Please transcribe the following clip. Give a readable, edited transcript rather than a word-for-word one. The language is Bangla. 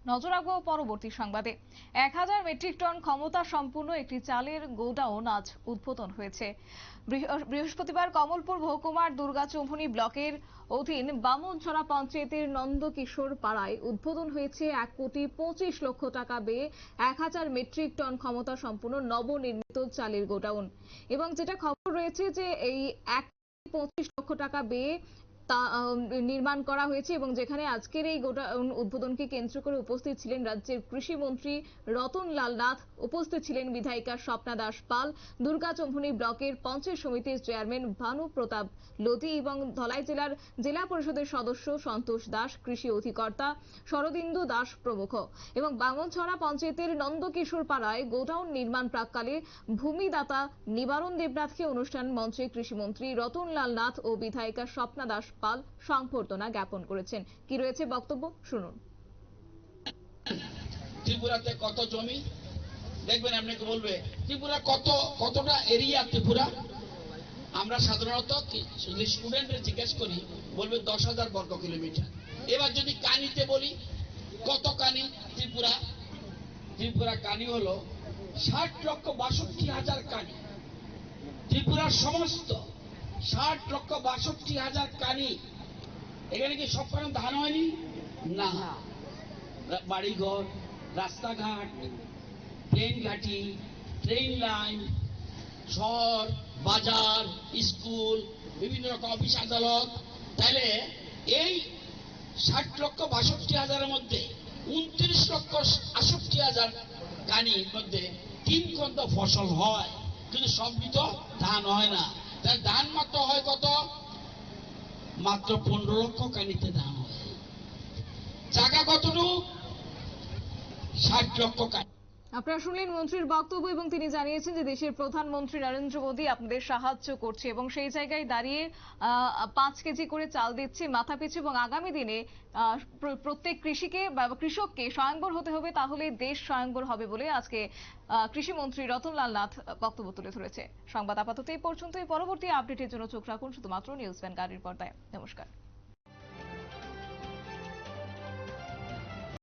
নজর রাখবো পরবর্তী সংবাদে। 1000 মেট্রিক টন ক্ষমতা সম্পূর্ণ একটি চালের গোডাউন আজ উদ্বোধন হয়েছে। বৃহস্পতিবার কমলপুর মহকুমার দুর্গাচৌমুহনী ব্লকের অধীন বামনছড়া পঞ্চায়েতের নন্দকিশোর পাড়ায় উদ্বোধন হয়েছে 1,25,00,000 টাকা ব্যয়ে 1000 মেট্রিক টন ক্ষমতা সম্পূর্ণ নবনির্মিত চালের গোডাউন। এবং যেটা খবর রয়েছে যে এই 1,25,00,000 টাকা ব্যয়ে নির্মাণ করা হয়েছে এবং যেখানে আজকের এই গোডাউন উদ্বোধনকে কেন্দ্র করে উপস্থিত ছিলেন রাজ্যের কৃষি মন্ত্রী রতনলাল নাথ, উপস্থিত ছিলেন বিধায়িকা স্বপ্না দাস পাল, দুর্গাচৌমুহনী ব্লকের পঞ্চায়েত সমিতির চেয়ারম্যান ভানু প্রতাপ লোধি এবং ধলাই জেলার জেলা পরিষদের সদস্য সন্তোষ দাস, কৃষি অধিকর্তা শরদিন্দু দাস প্রমুখ। এবং বামনছড়া পঞ্চায়েতের নন্দকিশোর পাড়ায় গোডাউন নির্মাণ প্রাককালে ভূমিদাতা নিবারণ দেবনাথকে অনুষ্ঠান মঞ্চে কৃষিমন্ত্রী রতনলাল নাথ ও বিধায়িকা স্বপ্না দাস পাল সংবর্ধনা জ্ঞাপন করেছেন। কি রয়েছে বক্তব্য শুনুন। ত্রিপুরাতে কত জমি দেখবেন, আপনাকে বলবে ত্রিপুরা কতটা এরিয়া ত্রিপুরা। আমরা সাধারণত স্টুডেন্টদের জিজ্ঞেস করি, বলবে 10,000 বর্গ কিলোমিটার। এবার যদি কানিতে বলি কত কানি ত্রিপুরা কানি হলো 60,62,000 কানি। ত্রিপুরার সমস্ত 60,62,000 কানি। এখানে কি সব কারণ ধান হয়নি? না, বাড়িঘর, রাস্তাঘাট, প্লেন ঘাটি, ট্রেন লাইন, শহর, বাজার, স্কুল, বিভিন্ন রকম অফিস আদালত। তাহলে এই 60,62,000 মধ্যে 29,68,000 কানির মধ্যে 3 খন্ড ফসল হয়, কিন্তু সবই তো ধান হয় না। তার ধান মাত্র হয় কত? মাত্র 15 লক্ষ কানিতে ধান হয়। জায়গা কতটুকু? 60 লক্ষ কানি। আপনারা শুনলেন মন্ত্রীর বক্তব্য এবং তিনি জানিয়েছেন যে দেশের প্রধানমন্ত্রী নরেন্দ্র মোদী আপনাদের সাহায্য করছে এবং সেই জায়গায় দাঁড়িয়ে 5 কেজি করে চাল দিচ্ছে মাথাপিছু এবং আগামী দিনে প্রত্যেক কৃষককে স্বয়ংবর হতে হবে, তাহলে দেশ স্বয়ংবর হবে বলে আজকে কৃষিমন্ত্রী রতনলাল নাথ বক্তব্য তুলে ধরেছে। সংবাদ আপাতত এই পর্যন্তই। পরবর্তী আপডেটের জন্য চোখ রাখুন শুধুমাত্র নিউজ ভ্যানগার্ডের পর্দায়। নমস্কার।